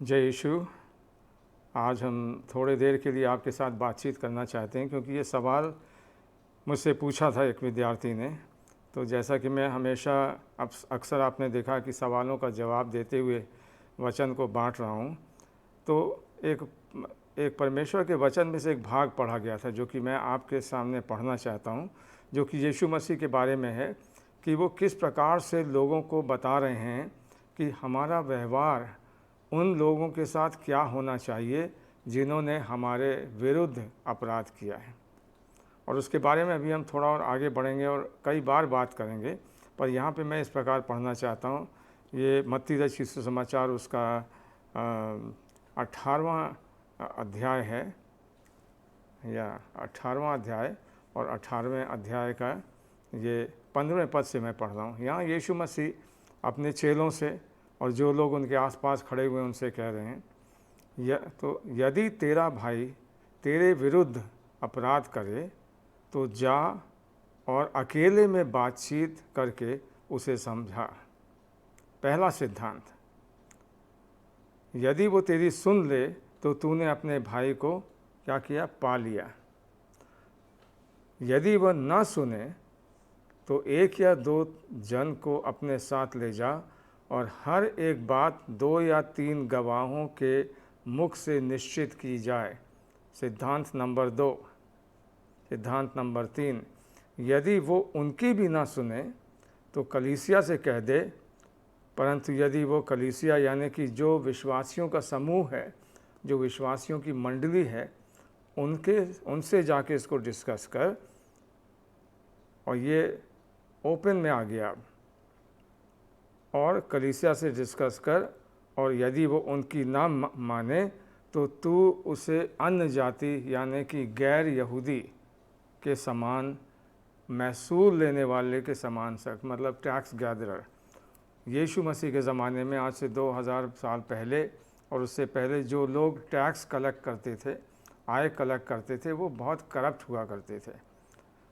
जय यीशु। आज हम थोड़ी देर के लिए आपके साथ बातचीत करना चाहते हैं, क्योंकि ये सवाल मुझसे पूछा था एक विद्यार्थी ने। तो जैसा कि मैं हमेशा अक्सर आपने देखा कि सवालों का जवाब देते हुए वचन को बांट रहा हूँ, तो एक परमेश्वर के वचन में से एक भाग पढ़ा गया था जो कि मैं आपके सामने पढ़ना चाहता हूँ, जो कि यीशु मसीह के बारे में है कि वो किस प्रकार से लोगों को बता रहे हैं कि हमारा व्यवहार उन लोगों के साथ क्या होना चाहिए जिन्होंने हमारे विरुद्ध अपराध किया है। और उसके बारे में अभी हम थोड़ा और आगे बढ़ेंगे और कई बार बात करेंगे, पर यहाँ पे मैं इस प्रकार पढ़ना चाहता हूँ। ये मत्ती रचित सुसमाचार उसका 18वां अध्याय है, या 18वां अध्याय, और 18वें अध्याय का ये 15वें पद से मैं पढ़ रहा हूँ। यहाँ यीशु मसीह अपने चेलों से और जो लोग उनके आसपास खड़े हुए उनसे कह रहे हैं, तो यदि तेरा भाई तेरे विरुद्ध अपराध करे तो जा और अकेले में बातचीत करके उसे समझा। पहला सिद्धांत, यदि वो तेरी सुन ले तो तूने अपने भाई को क्या किया? पा लिया। यदि वह न सुने तो एक या दो जन को अपने साथ ले जा और हर एक बात 2 या 3 गवाहों के मुख से निश्चित की जाए। सिद्धांत नंबर 2। सिद्धांत नंबर 3, यदि वो उनकी भी ना सुने तो कलीसिया से कह दे, परंतु यदि वो कलीसिया यानी कि जो विश्वासियों का समूह है, जो विश्वासियों की मंडली है, उनसे जाके इसको डिस्कस कर। और ये ओपन में आ गया अब, और कलीसिया से डिस्कस कर, और यदि वो उनकी ना माने तो तू उसे अन्य जाति यानी कि गैर यहूदी के समान, महसूल लेने वाले के समान शख्स, मतलब टैक्स गैदरर। यीशु मसीह के ज़माने में आज से 2000 साल पहले और उससे पहले जो लोग टैक्स कलेक्ट करते थे, आय कलेक्ट करते थे, वो बहुत करप्ट हुआ करते थे।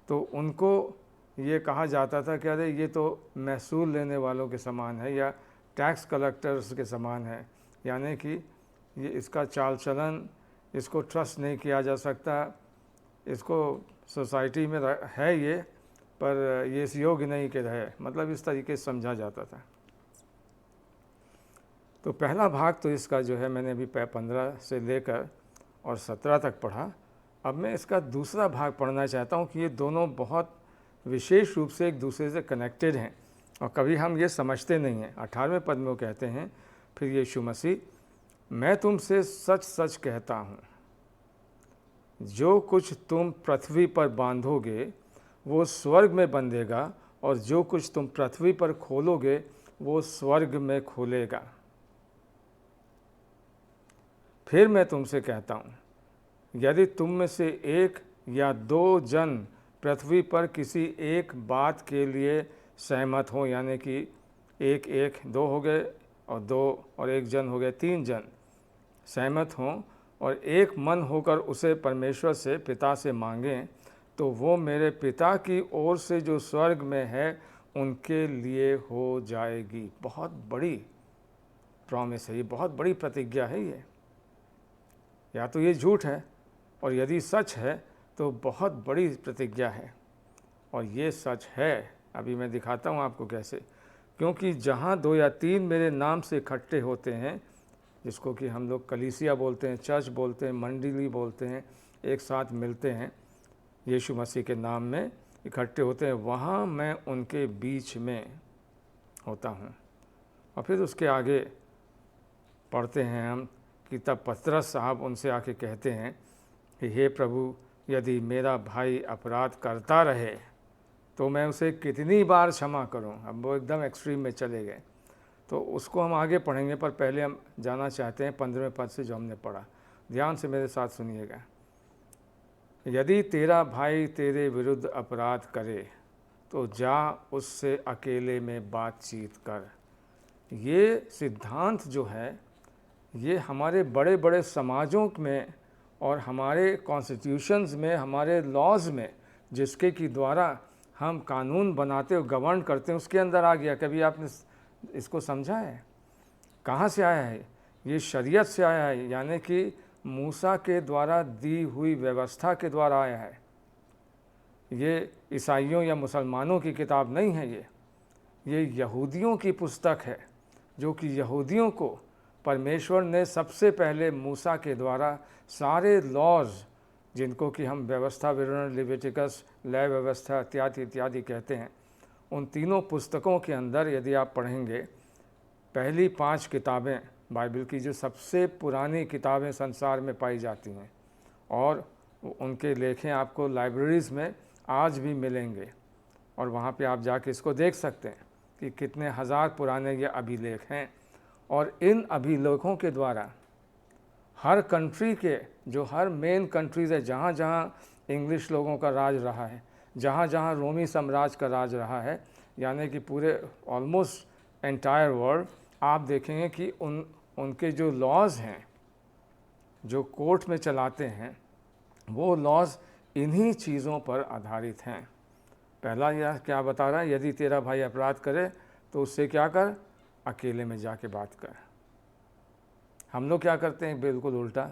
तो उनको ये कहा जाता था कि अरे ये तो महसूल लेने वालों के समान है या टैक्स कलेक्टर्स के समान है, यानी कि ये इसका चाल चलन, इसको ट्रस्ट नहीं किया जा सकता, इसको सोसाइटी में है ये, पर ये इस योग्य नहीं कि रहे, मतलब इस तरीके से समझा जाता था। तो पहला भाग तो इसका जो है मैंने अभी 15 से लेकर और 17 तक पढ़ा। अब मैं इसका दूसरा भाग पढ़ना चाहता हूँ कि ये दोनों बहुत विशेष रूप से एक दूसरे से कनेक्टेड हैं, और कभी हम ये समझते नहीं हैं। 18वें पद में वो कहते हैं, फिर यीशु मसीह, मैं तुमसे सच सच कहता हूँ, जो कुछ तुम पृथ्वी पर बांधोगे वो स्वर्ग में बंधेगा, और जो कुछ तुम पृथ्वी पर खोलोगे वो स्वर्ग में खोलेगा। फिर मैं तुमसे कहता हूँ, यदि तुम में से एक या दो जन पृथ्वी पर किसी एक बात के लिए सहमत हो, यानी कि एक दो हो गए, और 2 और 1 जन हो गए, 3 जन सहमत हों और एक मन होकर उसे परमेश्वर से, पिता से मांगें, तो वो मेरे पिता की ओर से जो स्वर्ग में है उनके लिए हो जाएगी। बहुत बड़ी प्रॉमिस है ये, बहुत बड़ी प्रतिज्ञा है ये। या तो ये झूठ है, और यदि सच है तो बहुत बड़ी प्रतिज्ञा है। और ये सच है, अभी मैं दिखाता हूँ आपको कैसे। क्योंकि जहाँ 2 या 3 मेरे नाम से इकट्ठे होते हैं, जिसको कि हम लोग कलीसिया बोलते हैं, चर्च बोलते हैं, मंडली बोलते हैं, एक साथ मिलते हैं, यीशु मसीह के नाम में इकट्ठे होते हैं, वहाँ मैं उनके बीच में होता हूँ। और फिर उसके आगे पढ़ते हैं हम कि तब पतरस साहब उनसे आके कहते हैं कि हे प्रभु, यदि मेरा भाई अपराध करता रहे तो मैं उसे कितनी बार क्षमा करूं। अब वो एकदम एक्सट्रीम में चले गए, तो उसको हम आगे पढ़ेंगे, पर पहले हम जाना चाहते हैं 15वें पद से जो हमने पढ़ा। ध्यान से मेरे साथ सुनिएगा। यदि तेरा भाई तेरे विरुद्ध अपराध करे तो जा उससे अकेले में बातचीत कर। ये सिद्धांत जो है, ये हमारे बड़े बड़े समाजों में और हमारे कॉन्स्टिट्यूशंस में, हमारे लॉज में, जिसके की द्वारा हम कानून बनाते और गवर्न करते हैं, उसके अंदर आ गया। कभी आपने इसको समझा है? कहाँ से आया है? ये शरीयत से आया है, यानी कि मूसा के द्वारा दी हुई व्यवस्था के द्वारा आया है। ये ईसाइयों या मुसलमानों की किताब नहीं है, ये यहूदियों की पुस्तक है, जो कि यहूदियों को परमेश्वर ने सबसे पहले मूसा के द्वारा सारे लॉज, जिनको कि हम व्यवस्था विवरण, लिविटिकस, लय व्यवस्था इत्यादि इत्यादि कहते हैं, उन तीनों पुस्तकों के अंदर यदि आप पढ़ेंगे, पहली 5 किताबें बाइबल की जो सबसे पुरानी किताबें संसार में पाई जाती हैं, और उनके लेखें आपको लाइब्रेरीज़ में आज भी मिलेंगे, और वहाँ पे आप जाके इसको देख सकते हैं कि कितने हज़ार पुराने ये अभिलेख हैं। और इन अभिलेखों के द्वारा हर कंट्री के, जो हर मेन कंट्रीज़ है, जहाँ जहाँ इंग्लिश लोगों का राज रहा है, जहाँ जहाँ रोमी साम्राज्य का राज रहा है, यानी कि पूरे ऑलमोस्ट एंटायर वर्ल्ड, आप देखेंगे कि उनके जो लॉज हैं, जो कोर्ट में चलाते हैं, वो लॉज इन्हीं चीज़ों पर आधारित हैं। पहला यह क्या बता रहा है, यदि तेरा भाई अपराध करे तो उससे क्या कर, अकेले में जाके बात कर। हम लोग क्या करते हैं, बिल्कुल उल्टा।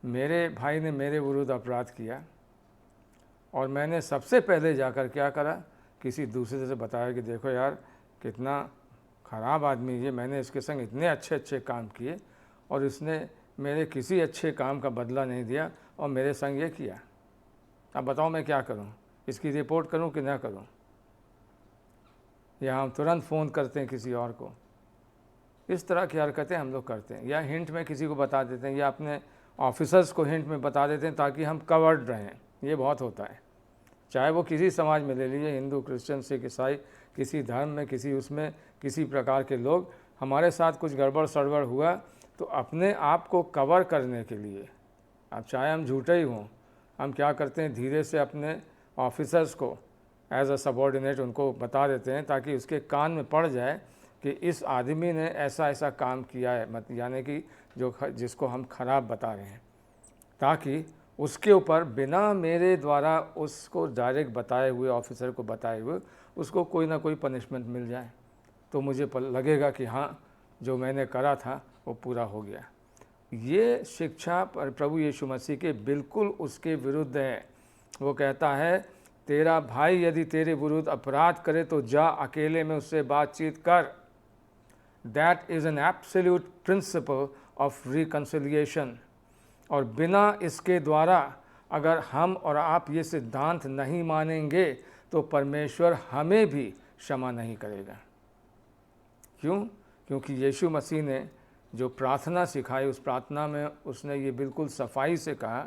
मेरे भाई ने मेरे विरुद्ध अपराध किया और मैंने सबसे पहले जाकर क्या करा, किसी दूसरे से बताया कि देखो यार कितना ख़राब आदमी ये, मैंने इसके संग इतने अच्छे अच्छे काम किए और इसने मेरे किसी अच्छे काम का बदला नहीं दिया और मेरे संग ये किया। अब बताओ मैं क्या करूं, इसकी रिपोर्ट करूं कि ना करूं? या हम तुरंत फ़ोन करते हैं किसी और को। इस तरह की हरकतें हम लोग करते हैं, या हिंट में किसी को बता देते हैं, या अपने ऑफिसर्स को हिंट में बता देते हैं ताकि हम कवर्ड रहें। ये बहुत होता है, चाहे वो किसी समाज में ले लीजिए, हिंदू, क्रिश्चियन, सिख, ईसाई, किसी धर्म में, किसी उसमें किसी प्रकार के लोग, हमारे साथ कुछ गड़बड़ सड़बड़ हुआ तो अपने आप को कवर करने के लिए, अब चाहे हम झूठे ही हों, हम क्या करते हैं, धीरे से अपने ऑफिसर्स को एज अ सबॉर्डिनेट उनको बता देते हैं ताकि उसके कान में पड़ जाए कि इस आदमी ने ऐसा ऐसा काम किया है, मत यानी कि जिसको हम ख़राब बता रहे हैं, ताकि उसके ऊपर बिना मेरे द्वारा उसको डायरेक्ट बताए हुए, ऑफिसर को बताए हुए, उसको कोई ना कोई पनिशमेंट मिल जाए, तो मुझे लगेगा कि हाँ जो मैंने करा था वो पूरा हो गया। ये शिक्षा प्रभु यीशु मसीह के बिल्कुल उसके विरुद्ध है। वो कहता है तेरा भाई यदि तेरे विरुद्ध अपराध करे तो जा अकेले में उससे बातचीत कर। That is an absolute principle of reconciliation. और बिना इसके द्वारा अगर हम और आप ये सिद्धांत नहीं मानेंगे तो परमेश्वर हमें भी क्षमा नहीं करेगा। क्यों? क्योंकि यीशु मसीह ने जो प्रार्थना सिखाई, उस प्रार्थना में उसने ये बिल्कुल सफाई से कहा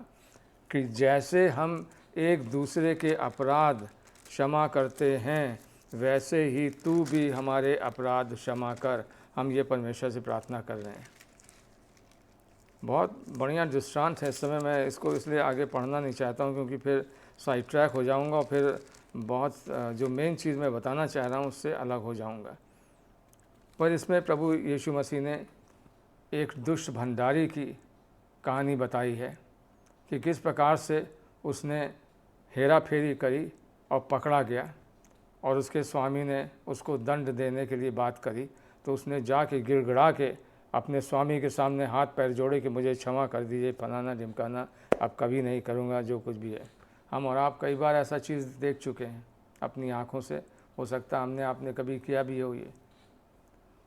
कि जैसे हम एक दूसरे के अपराध क्षमा करते हैं वैसे ही तू भी हमारे अपराध क्षमा कर। हम ये परमेश्वर से प्रार्थना कर रहे हैं। बहुत बढ़िया दृष्टांत है। इस समय मैं इसको इसलिए आगे पढ़ना नहीं चाहता हूँ क्योंकि फिर साइड ट्रैक हो जाऊँगा और फिर बहुत जो मेन चीज़ मैं बताना चाह रहा हूँ उससे अलग हो जाऊँगा। पर इसमें प्रभु यीशु मसीह ने एक दुष्ट भंडारी की कहानी बताई है कि किस प्रकार से उसने हेरा फेरी करी और पकड़ा गया और उसके स्वामी ने उसको दंड देने के लिए बात करी तो उसने जाके गिड़गिड़ा के अपने स्वामी के सामने हाथ पैर जोड़े कि मुझे क्षमा कर दीजिए, फलाना ढिमकाना, अब कभी नहीं करूँगा जो कुछ भी है। हम और आप कई बार ऐसा चीज़ देख चुके हैं अपनी आँखों से, हो सकता है हमने आपने कभी किया भी हो ये,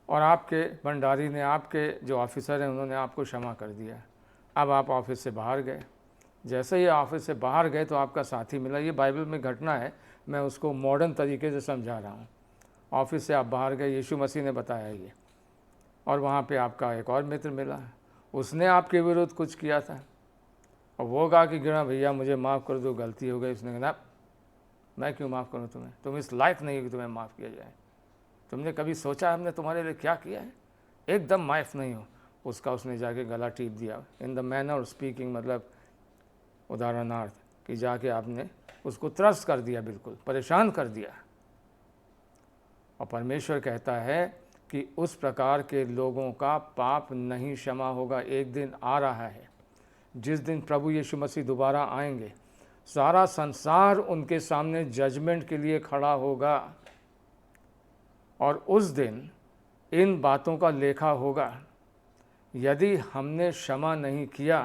और आपके भंडारी ने, आपके जो ऑफिसर हैं उन्होंने आपको क्षमा कर दिया। अब आप ऑफिस से बाहर गए, जैसे ही ऑफिस से बाहर गए तो आपका साथी मिला। ये बाइबल में घटना है, मैं उसको मॉडर्न तरीके से समझा रहा हूँ। ऑफिस से आप बाहर गए, यीशु मसीह ने बताया ये, और वहाँ पे आपका एक और मित्र मिला, उसने आपके विरुद्ध कुछ किया था और वो कहा कि गिरा भैया मुझे माफ़ कर दो, गलती हो गई। उसने कहा मैं क्यों माफ़ करूँ तुम्हें, तुम इस लायक नहीं हो कि तुम्हें माफ़ किया जाए। तुमने कभी सोचा हमने तुम्हारे लिए क्या किया है, एकदम माफ़ नहीं हो। उसका उसने जाके गला टीप दिया, in the manner of speaking, मतलब उदाहरणार्थ कि जाके आपने उसको त्रस्त कर दिया, बिल्कुल परेशान कर दिया। और परमेश्वर कहता है कि उस प्रकार के लोगों का पाप नहीं क्षमा होगा। एक दिन आ रहा है जिस दिन प्रभु यीशु मसीह दोबारा आएंगे, सारा संसार उनके सामने जजमेंट के लिए खड़ा होगा और उस दिन इन बातों का लेखा होगा। यदि हमने क्षमा नहीं किया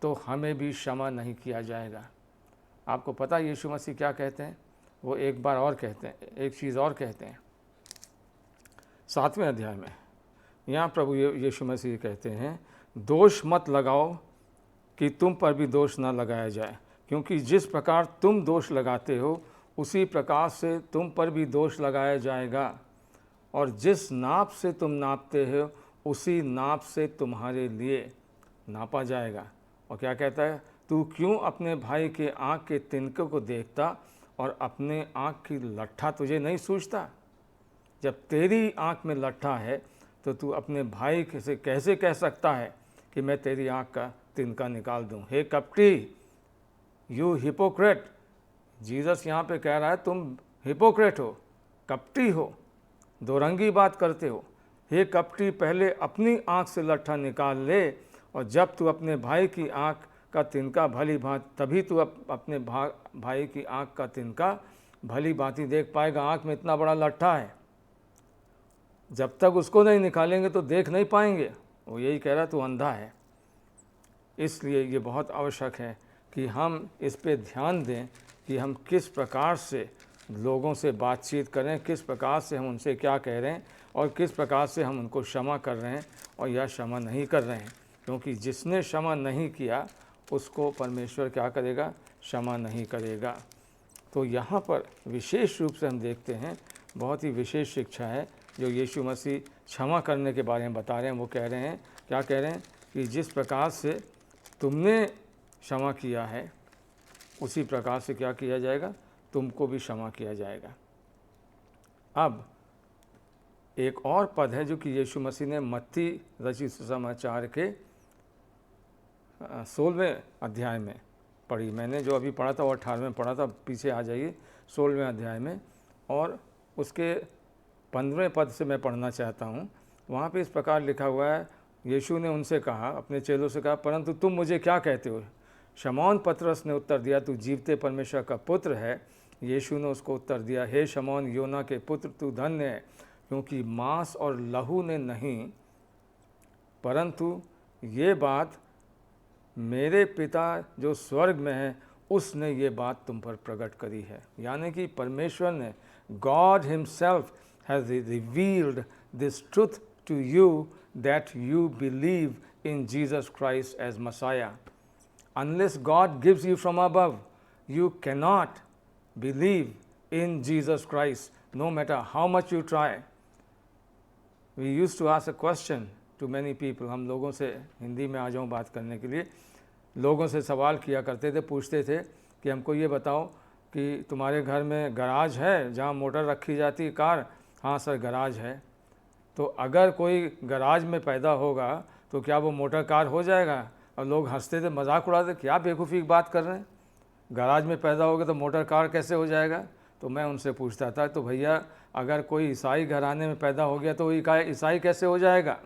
तो हमें भी क्षमा नहीं किया जाएगा। आपको पता है यीशु मसीह क्या कहते हैं? वो एक बार और कहते हैं, एक चीज़ और कहते हैं 7वें अध्याय में। यहाँ प्रभु यीशु मसीह कहते हैं, दोष मत लगाओ कि तुम पर भी दोष ना लगाया जाए, क्योंकि जिस प्रकार तुम दोष लगाते हो उसी प्रकार से तुम पर भी दोष लगाया जाएगा, और जिस नाप से तुम नापते हो उसी नाप से तुम्हारे लिए नापा जाएगा। और क्या कहता है? तू क्यों अपने भाई के आँख के तिनके को देखता और अपने आँख की लट्ठा तुझे नहीं सूझता? जब तेरी आँख में लट्ठा है तो तू अपने भाई से कैसे कह सकता है कि मैं तेरी आँख का तिनका निकाल दूं? हे कपटी, यू हिपोक्रेट। जीसस यहाँ पे कह रहा है तुम हिपोक्रेट हो, कपटी हो, दोरंगी बात करते हो। हे कपटी, पहले अपनी आँख से लट्ठा निकाल ले, और जब तू अपने भाई की आँख का तिनका भली भांति, तभी तू अपने भाई की आँख का तिनका भली भांति देख पाएगा। आँख में इतना बड़ा लट्ठा है, जब तक उसको नहीं निकालेंगे तो देख नहीं पाएंगे। वो यही कह रहा तू अंधा है। इसलिए ये बहुत आवश्यक है कि हम इस पे ध्यान दें कि हम किस प्रकार से लोगों से बातचीत करें, किस प्रकार से हम उनसे क्या कह रहे हैं, और किस प्रकार से हम उनको क्षमा कर रहे हैं और या क्षमा नहीं कर रहे हैं। क्योंकि जिसने क्षमा नहीं किया उसको परमेश्वर क्या करेगा? क्षमा नहीं करेगा। तो यहाँ पर विशेष रूप से हम देखते हैं, बहुत ही विशेष शिक्षा है जो यीशु मसीह क्षमा करने के बारे में बता रहे हैं। वो कह रहे हैं, क्या कह रहे हैं? कि जिस प्रकार से तुमने क्षमा किया है उसी प्रकार से क्या किया जाएगा? तुमको भी क्षमा किया जाएगा। अब एक और पद है जो कि यीशु मसीह ने मत्ती रचित सुसमाचार के 16वें अध्याय में पढ़ी। मैंने जो अभी पढ़ा था वो 18वें पढ़ा था, पीछे आ जाइए 16वें अध्याय में, और उसके 15वें पद से मैं पढ़ना चाहता हूँ। वहाँ पे इस प्रकार लिखा हुआ है, यीशु ने उनसे कहा, अपने चेलों से कहा, परंतु तुम मुझे क्या कहते हो? शमौन पतरस ने उत्तर दिया, तू जीवते परमेश्वर का पुत्र है। यीशु ने उसको उत्तर दिया, हे शमौन योना के पुत्र, तू धन्य है, क्योंकि मांस और लहू ने नहीं, परंतु ये बात मेरे पिता जो स्वर्ग में है उसने ये बात तुम पर प्रकट करी है। यानी कि परमेश्वर ने, God himself has revealed this truth to you that you believe in Jesus Christ as Messiah. Unless God gives you from above, you cannot believe in Jesus Christ, no matter how much you try. We used to ask a question to many people. हम लोगों से, हिंदी में आ जाऊँ बात करने के लिए, लोगों से सवाल किया करते थे, पूछते थे कि हमको ये बताओ कि तुम्हारे घर में गराज है जहाँ मोटर रखी जाती है कार? हाँ सर, गराज है। तो अगर कोई गराज में पैदा होगा तो क्या वो मोटर कार हो जाएगा? और लोग हंसते थे, मजाक उड़ाते, क्या बेवकूफ़ी की बात कर रहे हैं, गराज में पैदा होगा तो मोटर कार कैसे हो जाएगा? तो मैं उनसे पूछता था, तो भैया अगर कोई ईसाई घराने में पैदा हो गया तो ईसाई कैसे हो जाएगा?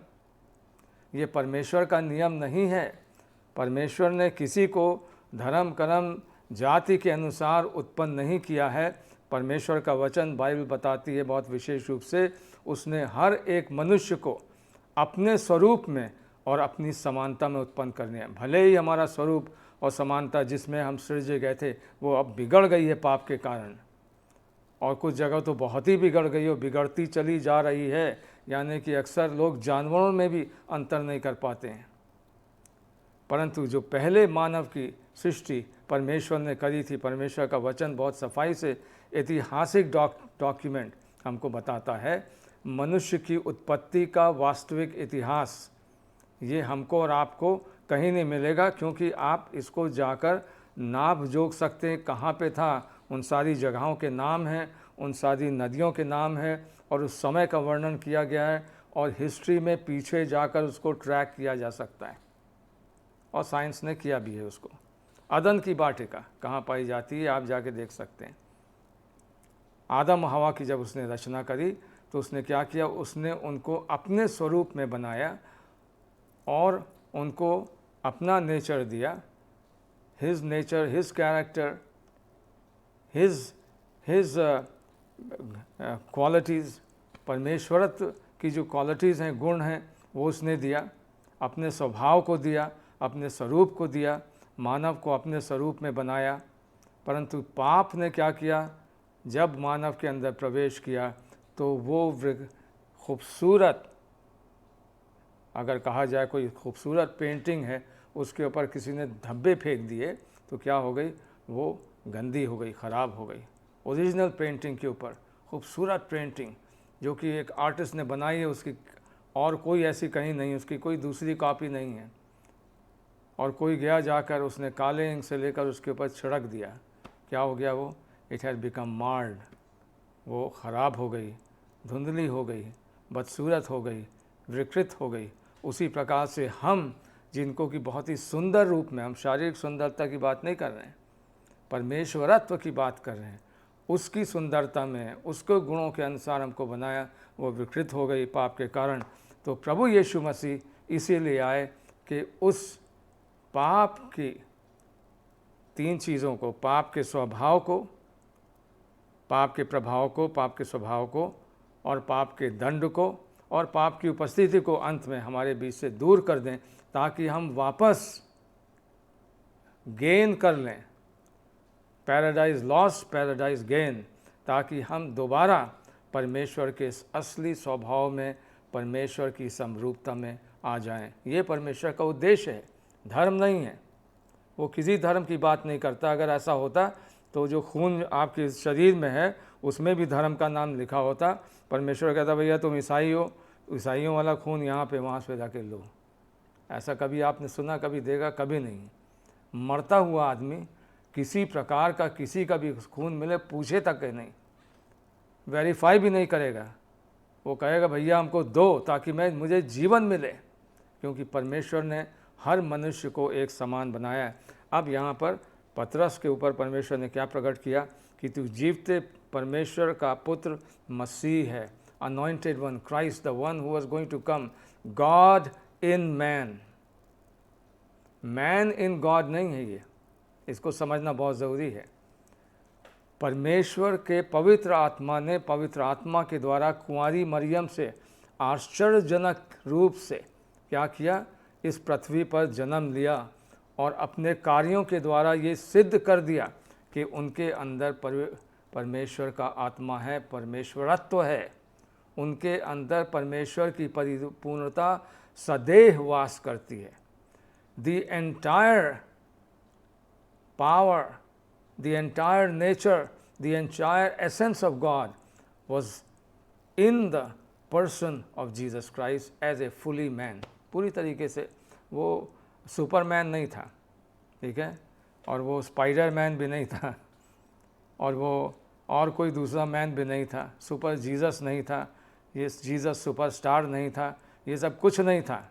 ये परमेश्वर का नियम नहीं है। परमेश्वर ने किसी को धर्म कर्म जाति के अनुसार उत्पन्न नहीं किया है। परमेश्वर का वचन बाइबल बताती है बहुत विशेष रूप से, उसने हर एक मनुष्य को अपने स्वरूप में और अपनी समानता में उत्पन्न करने हैं। भले ही हमारा स्वरूप और समानता जिसमें हम सृजे गए थे वो अब बिगड़ गई है पाप के कारण, और कुछ जगह तो बहुत ही बिगड़ गई है, बिगड़ती चली जा रही है। यानी कि अक्सर लोग जानवरों में भी अंतर नहीं कर पाते हैं। परंतु जो पहले मानव की सृष्टि परमेश्वर ने करी थी, परमेश्वर का वचन बहुत सफाई से ऐतिहासिक डॉक्यूमेंट हमको बताता है। मनुष्य की उत्पत्ति का वास्तविक इतिहास ये हमको और आपको कहीं नहीं मिलेगा, क्योंकि आप इसको जाकर नाप जोख सकते हैं कहाँ पे था। उन सारी जगहों के नाम हैं, उन सारी नदियों के नाम हैं, और उस समय का वर्णन किया गया है, और हिस्ट्री में पीछे जाकर उसको ट्रैक किया जा सकता है, और साइंस ने किया भी है उसको। अदन की वाटिका कहाँ पाई जाती है आप जाके देख सकते हैं। आदम हवा की जब उसने रचना करी तो उसने क्या किया? उसने उनको अपने स्वरूप में बनाया और उनको अपना नेचर दिया, his nature, his character, his qualities, परमेश्वरत्व की जो क्वालिटीज़ हैं, गुण हैं, वो उसने दिया। अपने स्वभाव को दिया, अपने स्वरूप को दिया, मानव को अपने स्वरूप में बनाया। परंतु पाप ने क्या किया, जब मानव के अंदर प्रवेश किया तो वो खूबसूरत, अगर कहा जाए कोई खूबसूरत पेंटिंग है, उसके ऊपर किसी ने धब्बे फेंक दिए तो क्या हो गई, वो गंदी हो गई, ख़राब हो गई। ओरिजिनल पेंटिंग के ऊपर खूबसूरत पेंटिंग जो कि एक आर्टिस्ट ने बनाई है, उसकी और कोई ऐसी कहीं नहीं, उसकी कोई दूसरी कॉपी नहीं है, और कोई गया जाकर उसने काले इंक से लेकर उसके ऊपर छिड़क दिया, क्या हो गया वो, इट हैज़ बिकम मार्ड, वो ख़राब हो गई, धुंधली हो गई, बदसूरत हो गई, विकृत हो गई। उसी प्रकार से हम जिनको कि बहुत ही सुंदर रूप में, हम शारीरिक सुंदरता की बात नहीं कर रहे हैं, परमेश्वरत्व की बात कर रहे हैं, उसकी सुंदरता में, उसके गुणों के अनुसार हमको बनाया, वो विकृत हो गई पाप के कारण। तो प्रभु यीशु मसीह इसीलिए आए कि उस पाप की तीन चीज़ों को, पाप के स्वभाव को, पाप के प्रभाव को, पाप के स्वभाव को, और पाप के दंड को, और पाप की उपस्थिति को अंत में हमारे बीच से दूर कर दें, ताकि हम वापस गेन कर लें, पैराडाइज लॉस पैराडाइज गेन, ताकि हम दोबारा परमेश्वर के असली स्वभाव में, परमेश्वर की समरूपता में आ जाएं। ये परमेश्वर का उद्देश्य है, धर्म नहीं है। वो किसी धर्म की बात नहीं करता। अगर ऐसा होता तो जो खून आपके शरीर में है उसमें भी धर्म का नाम लिखा होता। परमेश्वर कहता भैया तुम ईसाई हो, ईसाइयों वाला खून यहाँ पे वहाँ से जाके लो। ऐसा कभी आपने सुना, कभी देखा? कभी नहीं। मरता हुआ आदमी किसी प्रकार का किसी का भी खून मिले पूछे तक के नहीं, वेरीफाई भी नहीं करेगा। वो कहेगा भैया हमको दो ताकि मुझे जीवन मिले, क्योंकि परमेश्वर ने हर मनुष्य को एक समान बनाया है। अब यहाँ पर पतरस के ऊपर परमेश्वर ने क्या प्रकट किया कि तू जीवते परमेश्वर का पुत्र मसीह है, anointed one, Christ, the one who was going to come, God in man. Man in God नहीं है ये, इसको समझना बहुत ज़रूरी है। परमेश्वर के पवित्र आत्मा ने पवित्र आत्मा के द्वारा कुंवारी मरियम से आश्चर्यजनक रूप से क्या किया, इस पृथ्वी पर जन्म लिया, और अपने कार्यों के द्वारा ये सिद्ध कर दिया कि उनके अंदर परमेश्वर का आत्मा है, परमेश्वरत्व है। उनके अंदर परमेश्वर की परिपूर्णता सदैव वास करती है। The entire power, the entire nature, the entire essence of God was in the person of Jesus Christ as a fully man। पूरी तरीके से वो सुपरमैन नहीं था, ठीक है, और वो स्पाइडरमैन भी नहीं था, और वो और कोई दूसरा मैन भी नहीं था, सुपर जीसस नहीं था, ये जीसस सुपरस्टार नहीं था, ये सब कुछ नहीं था।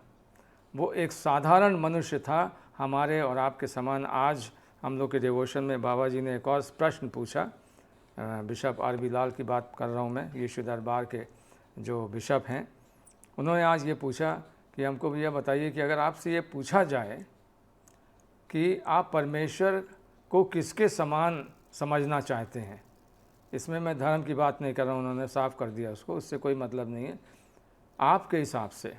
वो एक साधारण मनुष्य था, हमारे और आपके समान। आज हम लोग के डिवोशन में बाबा जी ने एक और प्रश्न पूछा, बिशप आर.बी. लाल की बात कर रहा हूँ मैं, यीशु दरबार के जो बिशप हैं, उन्होंने आज ये पूछा कि हमको भैया बताइए कि अगर आपसे ये पूछा जाए कि आप परमेश्वर को किसके समान समझना चाहते हैं, इसमें मैं धर्म की बात नहीं कर रहा हूँ, उन्होंने साफ कर दिया उसको, उससे कोई मतलब नहीं है। आपके हिसाब से,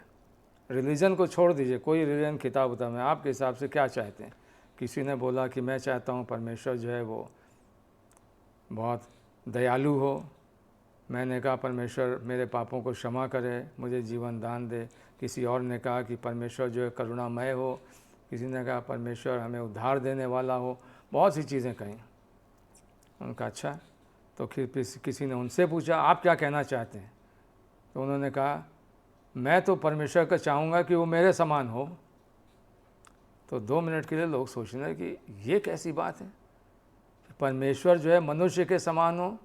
रिलीजन को छोड़ दीजिए, कोई रिलीजन किताब उताब में, आपके हिसाब से क्या चाहते हैं? किसी ने बोला कि मैं चाहता हूँ परमेश्वर जो है वो बहुत दयालु हो। मैंने कहा परमेश्वर मेरे पापों को क्षमा करे, मुझे जीवन दान दे। किसी और ने कहा कि परमेश्वर जो है करुणामय हो। किसी ने कहा परमेश्वर हमें उद्धार देने वाला हो। बहुत सी चीज़ें कहीं। उनका अच्छा, तो फिर किसी ने उनसे पूछा आप क्या कहना चाहते हैं, तो उन्होंने कहा मैं तो परमेश्वर का चाहूँगा कि वो मेरे समान हो। तो 2 मिनट के लिए लोग सोचने लगे कि ये कैसी बात है, परमेश्वर जो है मनुष्य के समान हो।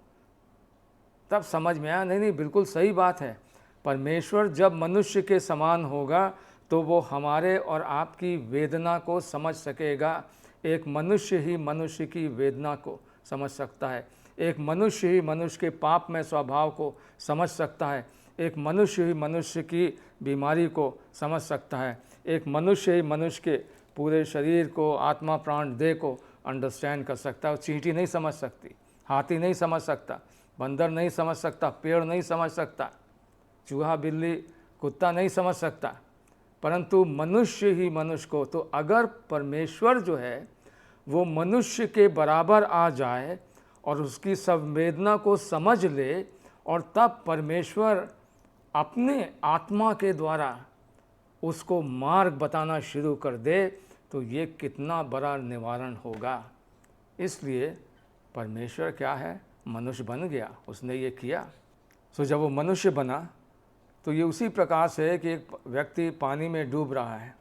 तब समझ में आया नहीं बिल्कुल सही बात है। परमेश्वर जब मनुष्य के समान होगा तो वो हमारे और आपकी वेदना को समझ सकेगा। एक मनुष्य ही मनुष्य की वेदना को समझ सकता है। एक मनुष्य ही मनुष्य के पाप में स्वभाव को समझ सकता है। एक मनुष्य ही मनुष्य की बीमारी को समझ सकता है। एक मनुष्य ही मनुष्य के पूरे शरीर को, आत्मा प्राण देह को अंडरस्टैंड कर सकता है। चींटी नहीं समझ सकती, हाथी नहीं समझ सकता, बंदर नहीं समझ सकता, पेड़ नहीं समझ सकता, चूहा बिल्ली कुत्ता नहीं समझ सकता, परंतु मनुष्य ही मनुष्य को, तो अगर परमेश्वर जो है वो मनुष्य के बराबर आ जाए और उसकी संवेदना को समझ ले और तब परमेश्वर अपने आत्मा के द्वारा उसको मार्ग बताना शुरू कर दे, तो ये कितना बड़ा निवारण होगा। इसलिए परमेश्वर क्या है, मनुष्य बन गया, उसने ये किया। सो जब वो मनुष्य बना तो ये उसी प्रकार से है कि एक व्यक्ति पानी में डूब रहा है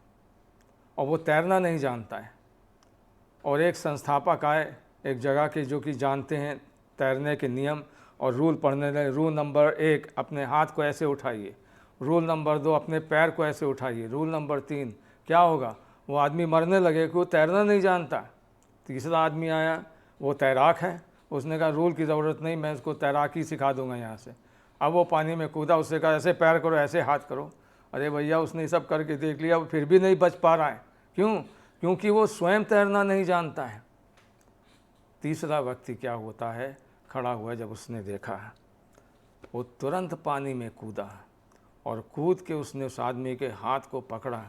और वो तैरना नहीं जानता है, और एक संस्थापक आए एक जगह के जो कि जानते हैं तैरने के नियम और रूल पढ़ने लगे। रूल नंबर 1, अपने हाथ को ऐसे उठाइए। रूल नंबर 2, अपने पैर को ऐसे उठाइए। रूल नंबर 3, क्या होगा, वो आदमी मरने लगे कि वो तैरना नहीं जानता। तीसरा आदमी आया, वो तैराक है, उसने कहा रूल की ज़रूरत नहीं, मैं उसको तैराकी सिखा दूंगा यहाँ से। अब वो पानी में कूदा, उससे कहा ऐसे पैर करो, ऐसे हाथ करो। अरे भैया, उसने सब करके देख लिया, वो फिर भी नहीं बच पा रहा है। क्यों? क्योंकि वो स्वयं तैरना नहीं जानता है। तीसरा व्यक्ति क्या होता है, खड़ा हुआ, जब उसने देखा वो तुरंत पानी में कूदा और कूद के उसने उस आदमी के हाथ को पकड़ा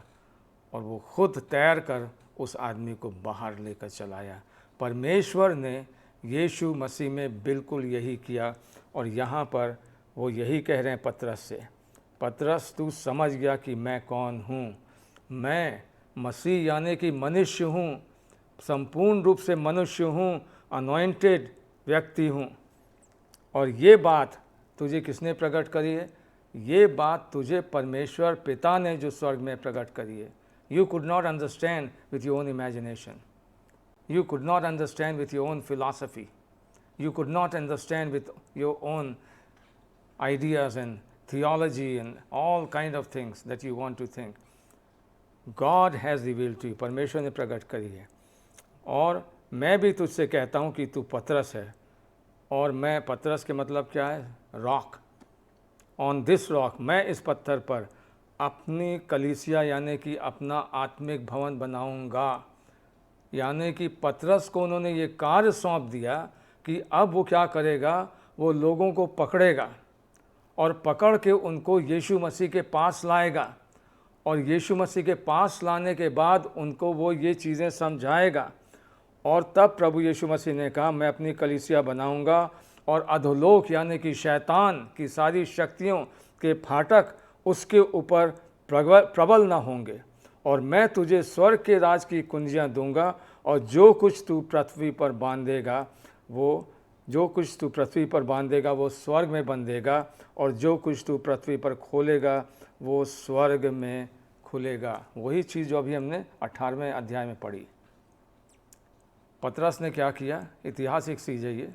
और वो खुद तैर कर उस आदमी को बाहर लेकर चलाया। परमेश्वर ने यीशु मसीह में बिल्कुल यही किया। और यहाँ पर वो यही कह रहे हैं पतरस से, पतरस तू समझ गया कि मैं कौन हूँ। मैं मसीह यानी कि मनुष्य हूँ, संपूर्ण रूप से मनुष्य हूँ, अनॉइंटेड व्यक्ति हूँ। और ये बात तुझे किसने प्रकट करी है? ये बात तुझे परमेश्वर पिता ने जो स्वर्ग में प्रकट करी है। You could not understand with your own imagination, you could not understand with your own philosophy, you could not understand with your own ideas and theology and all kind of things that you want to think. God has revealed to you, परमेश्वर ने प्रकट करी है। और मैं भी तुझसे कहता हूँ कि तू पतरस है। और मैं, पतरस के मतलब क्या है? रॉक। ऑन दिस रॉक, मैं इस पत्थर पर अपनी कलीसिया यानी कि अपना आत्मिक भवन बनाऊंगा। यानी कि पतरस को उन्होंने ये कार्य सौंप दिया कि अब वो क्या करेगा, वो लोगों को पकड़ेगा और पकड़ के उनको यीशु मसीह के पास लाएगा। और यीशु मसीह के पास लाने के बाद उनको वो ये चीज़ें समझाएगा। और तब प्रभु यीशु मसीह ने कहा, मैं अपनी कलीसिया बनाऊंगा और अधोलोक यानी कि शैतान की सारी शक्तियों के फाटक उसके ऊपर प्रबल न होंगे। और मैं तुझे स्वर्ग के राज की कुंजियाँ दूंगा, और जो कुछ तू पृथ्वी पर बांधेगा वो स्वर्ग में बंधेगा, और जो कुछ तू पृथ्वी पर खोलेगा वो स्वर्ग में खुलेगा। वही चीज़ जो अभी हमने 18वें अध्याय में पढ़ी। पतरस ने क्या किया, ऐतिहासिक चीज़ है ये।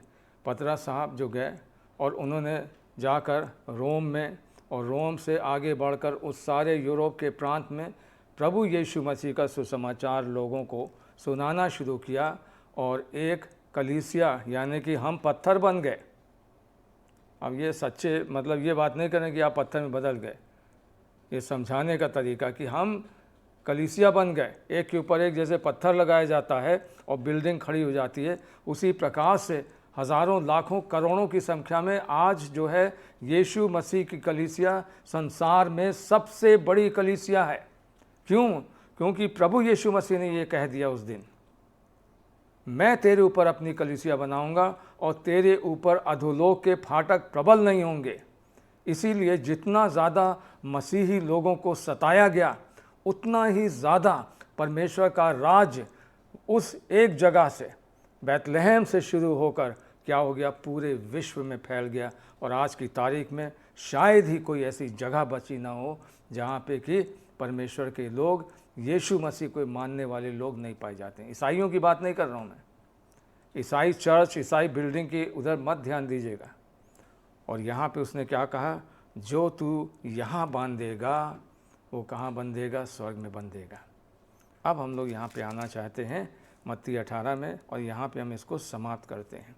पतरस साहब जो गए और उन्होंने जाकर रोम में, और रोम से आगे बढ़कर उस सारे यूरोप के प्रांत में प्रभु यीशु मसीह का सुसमाचार लोगों को सुनाना शुरू किया। और एक कलीसिया यानी कि हम पत्थर बन गए। अब ये सच्चे, मतलब ये बात नहीं करें कि आप पत्थर में बदल गए, ये समझाने का तरीका कि हम कलीसिया बन गए। एक के ऊपर एक जैसे पत्थर लगाया जाता है और बिल्डिंग खड़ी हो जाती है, उसी प्रकार से हज़ारों, लाखों, करोड़ों की संख्या में आज जो है यीशु मसीह की कलीसिया संसार में सबसे बड़ी कलीसिया है। क्यों? क्योंकि प्रभु यीशु मसीह ने ये कह दिया उस दिन, मैं तेरे ऊपर अपनी कलीसिया बनाऊंगा और तेरे ऊपर अधोलोक के फाटक प्रबल नहीं होंगे। इसीलिए जितना ज़्यादा मसीही लोगों को सताया गया, उतना ही ज़्यादा परमेश्वर का राज उस एक जगह से, बैतलहम से शुरू होकर क्या हो गया, पूरे विश्व में फैल गया। और आज की तारीख में शायद ही कोई ऐसी जगह बची ना हो जहाँ पे कि परमेश्वर के लोग, यीशु मसीह को मानने वाले लोग नहीं पाए जाते हैं। ईसाइयों की बात नहीं कर रहा हूँ मैं, ईसाई चर्च, ईसाई बिल्डिंग की उधर मत ध्यान दीजिएगा। और यहाँ पे उसने क्या कहा, जो तू यहाँ बांधेगा वो कहाँ बंधेगा? स्वर्ग में बंधेगा। अब हम लोग यहाँ पे आना चाहते हैं मत्ती 18 में, और यहाँ पे हम इसको समाप्त करते हैं।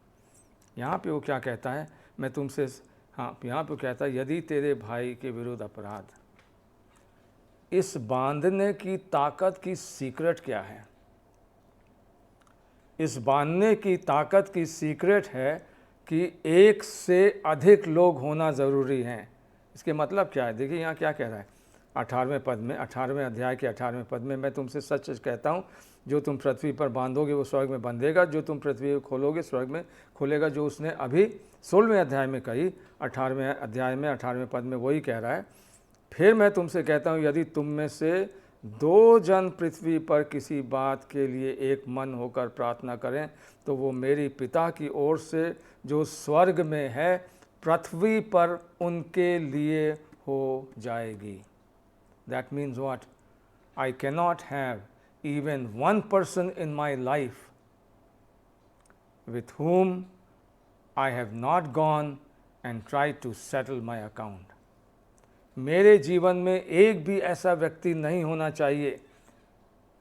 यहाँ पे वो क्या कहता है, मैं तुमसे, हाँ, यहाँ पे कहता है, यदि तेरे भाई के विरुद्ध अपराध, इस बांधने की ताकत की सीक्रेट क्या है? इस बांधने की ताकत की सीक्रेट है कि एक से अधिक लोग होना ज़रूरी हैं। इसके मतलब क्या है? देखिए यहाँ क्या कह रहा है, 18वें पद में, 18वें अध्याय के 18वें पद में, मैं तुमसे सच सच कहता हूँ, जो तुम पृथ्वी पर बांधोगे वो स्वर्ग में बंधेगा, जो तुम पृथ्वी पर खोलोगे स्वर्ग में खुलेगा। जो उसने अभी 16वें अध्याय में कही, 18वें अध्याय में 18वें पद में वही कह रहा है। फिर मैं तुमसे कहता हूँ, यदि तुम में से 2 जन पृथ्वी पर किसी बात के लिए एक मन होकर प्रार्थना करें, तो वो मेरी पिता की ओर से जो स्वर्ग में है पृथ्वी पर उनके लिए हो जाएगी। That means what? I cannot have even one person in my life with whom I have not gone and tried to settle my account. मेरे जीवन में एक भी ऐसा व्यक्ति नहीं होना चाहिए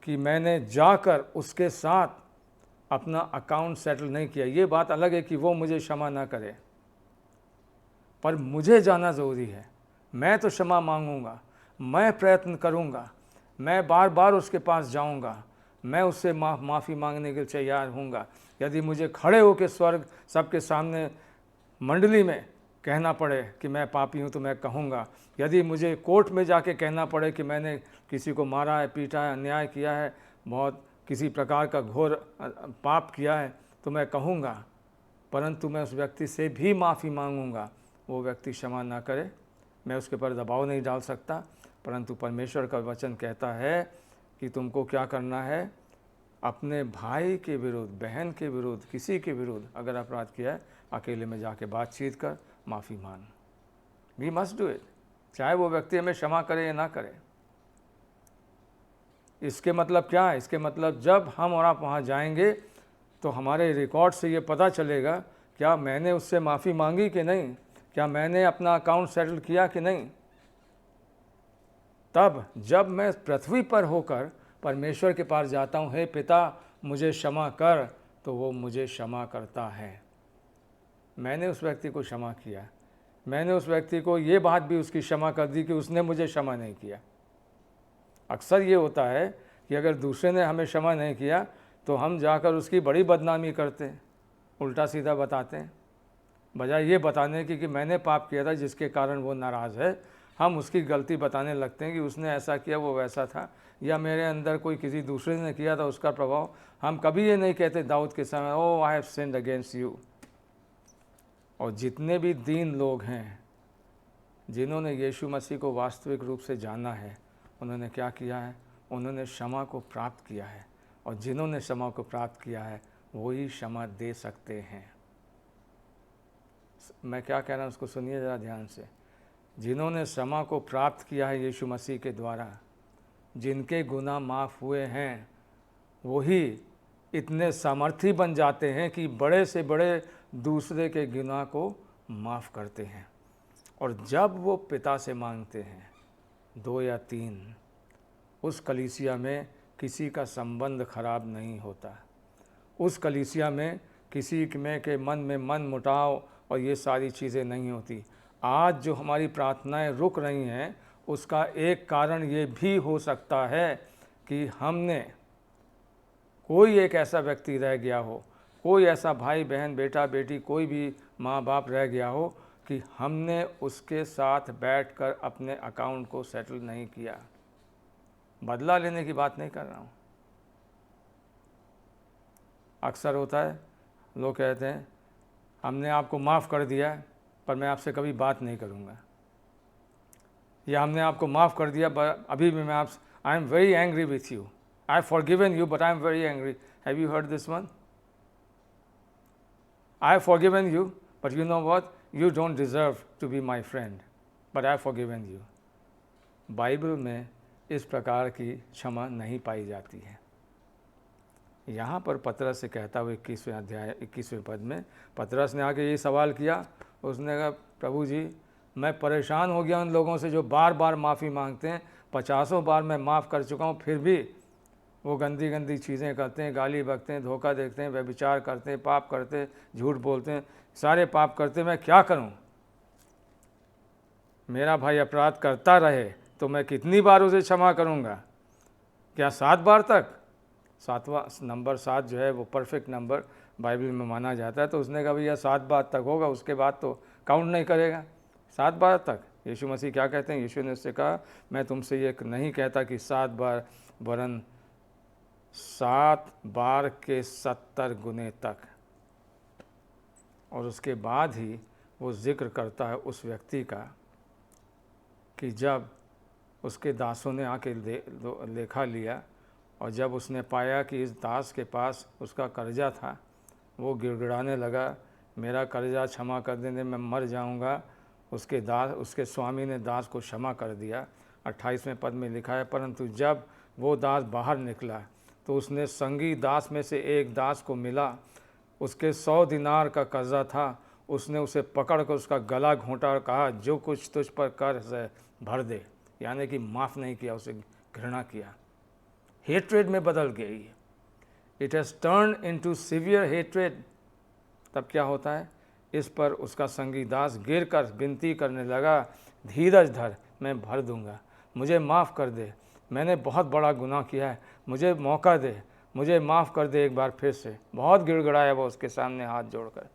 कि मैंने जाकर उसके साथ अपना अकाउंट सेटल नहीं किया। ये बात अलग है कि वो मुझे क्षमा ना करे, पर मुझे जाना ज़रूरी है। मैं तो क्षमा मांगूंगा, मैं प्रयत्न करूंगा, मैं बार बार उसके पास जाऊंगा, मैं उससे माफ़ी मांगने के लिए तैयार हूँगा। यदि मुझे खड़े होकर स्वर्ग सबके सामने मंडली में कहना पड़े कि मैं पापी हूँ तो मैं कहूँगा। यदि मुझे कोर्ट में जाके कहना पड़े कि मैंने किसी को मारा है, पीटा है, अन्याय किया है, बहुत किसी प्रकार का घोर पाप किया है, तो मैं कहूँगा, परंतु मैं उस व्यक्ति से भी माफ़ी मांगूंगा। वो व्यक्ति क्षमा ना करे, मैं उसके पर दबाव नहीं डाल सकता, परंतु परमेश्वर का वचन कहता है कि तुमको क्या करना है, अपने भाई के विरुद्ध, बहन के विरुद्ध, किसी के विरुद्ध अगर अपराध किया है, अकेले में जाके बातचीत कर, माफ़ी मांग। वी मस्ट डू इट, चाहे वो व्यक्ति हमें क्षमा करे या ना करे। इसके मतलब क्या है? इसके मतलब जब हम और आप वहाँ जाएंगे तो हमारे रिकॉर्ड से ये पता चलेगा क्या मैंने उससे माफ़ी मांगी कि नहीं, क्या मैंने अपना अकाउंट सेटल किया कि नहीं। तब जब मैं पृथ्वी पर होकर परमेश्वर के पास जाता हूँ, हे पिता मुझे क्षमा कर, तो वो मुझे क्षमा करता है। मैंने उस व्यक्ति को क्षमा किया, मैंने उस व्यक्ति को ये बात भी उसकी क्षमा कर दी कि उसने मुझे क्षमा नहीं किया। अक्सर ये होता है कि अगर दूसरे ने हमें क्षमा नहीं किया तो हम जाकर उसकी बड़ी बदनामी करते हैं, उल्टा सीधा बताते हैं, बजाय ये बताने की कि मैंने पाप किया था जिसके कारण वो नाराज़ है। हम उसकी गलती बताने लगते हैं कि उसने ऐसा किया, वो वैसा था, या मेरे अंदर कोई किसी दूसरे ने किया था उसका प्रभाव। हम कभी ये नहीं कहते दाऊद के समय, ओ I have sinned against you. और जितने भी दीन लोग हैं जिन्होंने यीशु मसीह को वास्तविक रूप से जाना है, उन्होंने क्या किया है? उन्होंने क्षमा को प्राप्त किया है, और जिन्होंने क्षमा को प्राप्त किया है वही क्षमा दे सकते हैं। मैं क्या कह रहा हूँ उसको सुनिए ज़रा ध्यान से। जिन्होंने क्षमा को प्राप्त किया है यीशु मसीह के द्वारा, जिनके गुनाह माफ़ हुए हैं, वही इतने सामर्थी बन जाते हैं कि बड़े से बड़े दूसरे के गुनाह को माफ़ करते हैं। और जब वो पिता से मांगते हैं 2 या 3, उस कलीसिया में किसी का संबंध खराब नहीं होता। उस कलीसिया में किसी में के मन में मन मुटाव और ये सारी चीज़ें नहीं होती। आज जो हमारी प्रार्थनाएं रुक रही हैं उसका एक कारण ये भी हो सकता है कि हमने, कोई एक ऐसा व्यक्ति रह गया हो, कोई ऐसा भाई बहन बेटा बेटी कोई भी माँ बाप रह गया हो कि हमने उसके साथ बैठकर अपने अकाउंट को सेटल नहीं किया। बदला लेने की बात नहीं कर रहा हूँ। अक्सर होता है, लोग कहते हैं हमने आपको माफ़ कर दिया है पर मैं आपसे कभी बात नहीं करूँगा, या हमने आपको माफ़ कर दिया पर अभी भी मैं आप, I am very angry with you, I have forgiven you but I am very angry. Have you heard this one? I have forgiven you but you know what, you don't deserve to be my friend but I have forgiven you. Bible में इस प्रकार की क्षमा नहीं पाई जाती है। यहाँ पर पतरस से कहता हुआ 21वें अध्याय 21वें पद में पतरस ने आके ये सवाल किया, उसने कहा प्रभु जी मैं परेशान हो गया उन लोगों से जो बार बार माफ़ी मांगते हैं, 50 बार मैं माफ़ कर चुका हूँ, फिर भी वो गंदी गंदी चीज़ें करते हैं, गाली बकते हैं, धोखा देखते हैं, व्यभिचार करते हैं, पाप करते हैं, झूठ बोलते हैं, सारे पाप करते हैं, मैं क्या करूँ? मेरा भाई अपराध करता रहे तो मैं कितनी बार उसे क्षमा करूँगा? क्या 7 बार तक? 7वां नंबर 7 जो है वो परफेक्ट नंबर बाइबल में माना जाता है। तो उसने कहा भैया 7 बार तक होगा, उसके बाद तो काउंट नहीं करेगा। 7 बार तक यीशु मसीह क्या कहते हैं? यीशु ने उससे कहा, मैं तुमसे ये नहीं कहता कि 7 बार, वरन 7 बार के 70 गुने तक। और उसके बाद ही वो जिक्र करता है उस व्यक्ति का कि जब उसके दासों ने आके लेखा लिया और जब उसने पाया कि इस दास के पास उसका कर्जा था, वो गिड़गिड़ाने लगा, मेरा कर्जा क्षमा कर देने, मैं मर जाऊंगा। उसके स्वामी ने दास को क्षमा कर दिया। 28वें पद में लिखा है, परंतु जब वो दास बाहर निकला तो उसने संगी दास में से एक दास को मिला, उसके 100 दिनार का कर्जा था। उसने उसे पकड़ कर उसका गला घोंटा और कहा, जो कुछ तुझ पर कर्ज है भर दे। यानी कि माफ़ नहीं किया, उसे घृणा किया, हेट्रेड में बदल गई। It has turn into severe hatred. तब क्या होता है? इस पर उसका संगी दास गिर कर विनती करने लगा, धीरज धर, मैं भर दूंगा, मुझे माफ़ कर दे, मैंने बहुत बड़ा गुनाह किया है, मुझे मौका दे, मुझे माफ़ कर दे एक बार फिर से। बहुत गिड़गिड़ाया वो उसके सामने हाथ जोड़कर।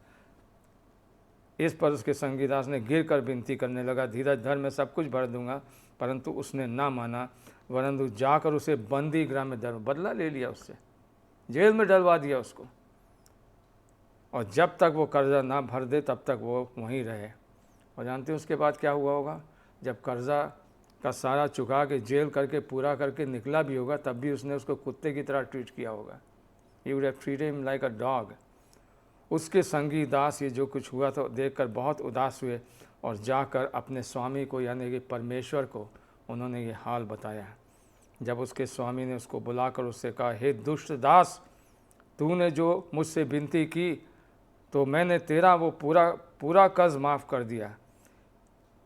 इस पर उसके संगी दास ने गिर कर विनती करने लगा, धीरज धर, मैं सब कुछ भर दूंगा। परंतु उसने ना माना, वरंतु जाकर उसे बंदी गृह में बदला ले लिया, उससे जेल में डलवा दिया उसको। और जब तक वो कर्जा ना भर दे तब तक वो वहीं रहे। और जानते हैं उसके बाद क्या हुआ होगा? जब कर्जा का सारा चुका के जेल करके पूरा करके निकला भी होगा, तब भी उसने उसको कुत्ते की तरह ट्रीट किया होगा। He would have treated him like a dog. उसके संगी दास ये जो कुछ हुआ था देखकर बहुत उदास हुए और जाकर अपने स्वामी को यानी कि परमेश्वर को उन्होंने ये हाल बताया। जब उसके स्वामी ने उसको बुलाकर उससे कहा, हे दुष्ट दास, तूने जो मुझसे विनती की तो मैंने तेरा वो पूरा कर्ज माफ़ कर दिया।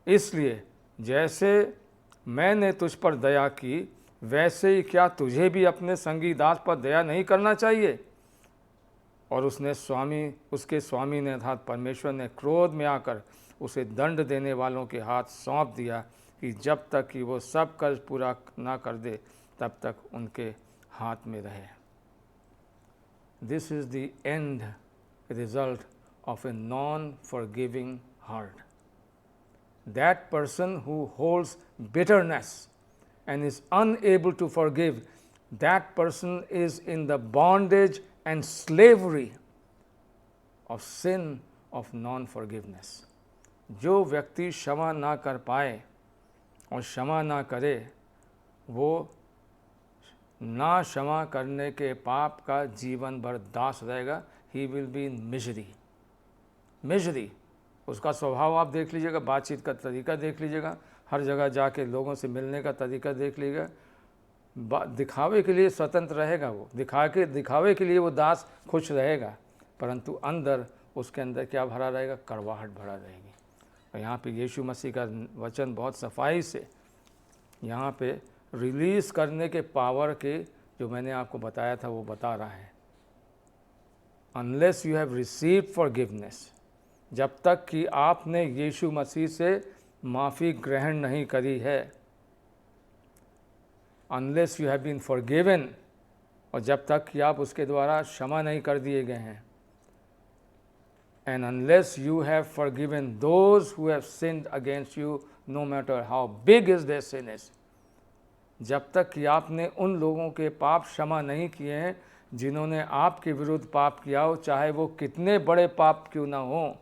इसलिए जैसे मैंने तुझ पर दया की, वैसे ही क्या तुझे भी अपने संगी दास पर दया नहीं करना चाहिए? और उसके स्वामी ने अर्थात परमेश्वर ने क्रोध में आकर उसे दंड देने वालों के हाथ सौंप दिया कि जब तक कि वो सब कर्ज पूरा ना कर दे तब तक उनके हाथ में रहे। This is the end result of a non-forgiving heart. That person who holds bitterness and is unable to forgive, that person is in the bondage and slavery of sin of non-forgiveness. जो व्यक्ति क्षमा ना कर पाए और क्षमा ना करे, वो ना क्षमा करने के पाप का जीवन भर दास रहेगा। He will be in misery. उसका स्वभाव आप देख लीजिएगा, बातचीत का तरीका देख लीजिएगा, हर जगह जाके लोगों से मिलने का तरीका देख लीजिएगा। दिखावे के लिए स्वतंत्र रहेगा, वो दिखावे के लिए वो दास खुश रहेगा, परंतु अंदर उसके अंदर क्या भरा रहेगा? कड़वाहट भरा रहेगी। और यहाँ पे यीशु मसीह का वचन बहुत सफाई से यहाँ पे रिलीज़ करने के पावर के जो मैंने आपको बताया था वो बता रहा है। Unless you have received forgiveness, जब तक कि आपने यीशु मसीह से माफ़ी ग्रहण नहीं करी है, unless you have been forgiven, और जब तक कि आप उसके द्वारा क्षमा नहीं कर दिए गए हैं, and unless you have forgiven those who have sinned against you no matter how big is their sin is, जब तक कि आपने उन लोगों के पाप क्षमा नहीं किए हैं जिन्होंने आपके विरुद्ध पाप किया हो, चाहे वो कितने बड़े पाप क्यों ना हो,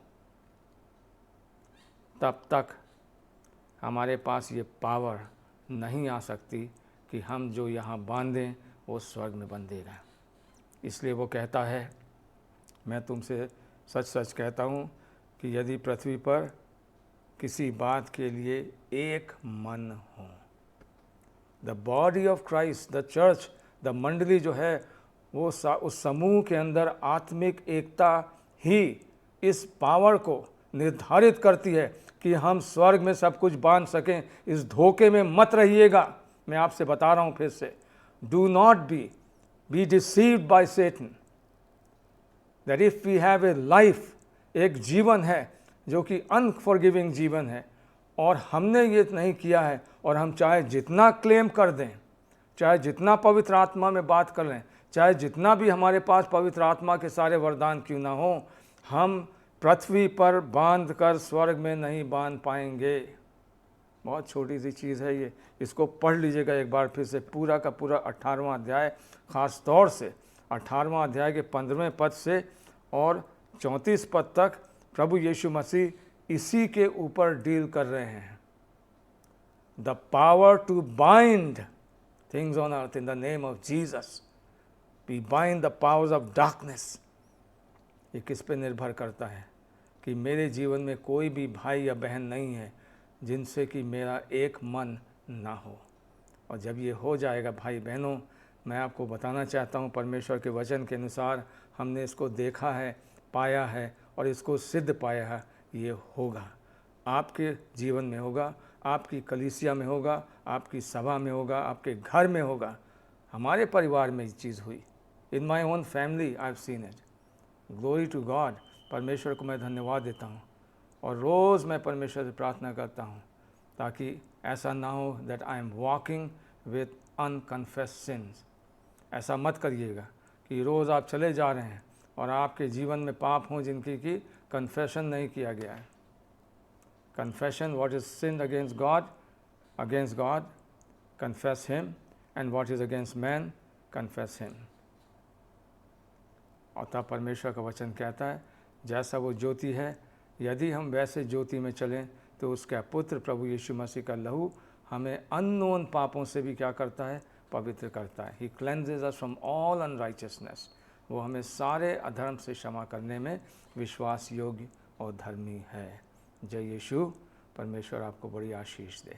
तब तक हमारे पास ये पावर नहीं आ सकती कि हम जो यहाँ बांधें वो स्वर्ग में बंधेगा। इसलिए वो कहता है, मैं तुमसे सच सच कहता हूँ कि यदि पृथ्वी पर किसी बात के लिए एक मन हो, the body of Christ, the church, the मंडली जो है, वो उस समूह के अंदर आत्मिक एकता ही इस पावर को निर्धारित करती है कि हम स्वर्ग में सब कुछ बांध सकें। इस धोखे में मत रहिएगा। मैं आपसे बता रहा हूँ फिर से, do not be deceived by Satan, that if we have a life, एक जीवन है जो कि अनफॉरगिविंग जीवन है, और हमने ये नहीं किया है, और हम चाहे जितना क्लेम कर दें, चाहे जितना पवित्र आत्मा में बात कर लें, चाहे जितना भी हमारे पास पवित्र आत्मा के सारे वरदान क्यों ना हो, हम पृथ्वी पर बांध कर स्वर्ग में नहीं बांध पाएंगे। बहुत छोटी सी चीज़ है ये, इसको पढ़ लीजिएगा एक बार फिर से, पूरा का पूरा 18वां अध्याय, ख़ास तौर से 18वां अध्याय के 15वें पद से और 34 पद तक प्रभु यीशु मसीह इसी के ऊपर डील कर रहे हैं। The power to bind things on earth in the name of Jesus, we bind the powers of darkness. ये किस पे निर्भर करता है कि मेरे जीवन में कोई भी भाई या बहन नहीं है जिनसे कि मेरा एक मन ना हो। और जब ये हो जाएगा भाई बहनों, मैं आपको बताना चाहता हूँ परमेश्वर के वचन के अनुसार हमने इसको देखा है, पाया है और इसको सिद्ध पाया है, ये होगा, आपके जीवन में होगा, आपकी कलीसिया में होगा, आपकी सभा में होगा, आपके घर में होगा। हमारे परिवार में ये चीज़ हुई। In my own family I have seen it. Glory to God. परमेश्वर को मैं धन्यवाद देता हूँ और रोज़ मैं परमेश्वर से प्रार्थना करता हूँ ताकि ऐसा ना हो that I am walking with unconfessed sins. ऐसा मत करिएगा कि रोज़ आप चले जा रहे हैं और आपके जीवन में पाप हों जिनकी कि कन्फेशन नहीं किया गया है। Confession, what is sin against God, confess him, and what is against man, confess him. और तब परमेश्वर का वचन कहता है जैसा वो ज्योति है, यदि हम वैसे ज्योति में चलें तो उसका पुत्र प्रभु यीशु मसीह का लहू हमें अननोन पापों से भी क्या करता है, पवित्र करता है। ही क्लेंजेस अस फ्रॉम ऑल अनराइचियसनेस। वो हमें सारे अधर्म से क्षमा करने में विश्वास योग्य और धर्मी है। जय यीशु। परमेश्वर आपको बड़ी आशीष दे।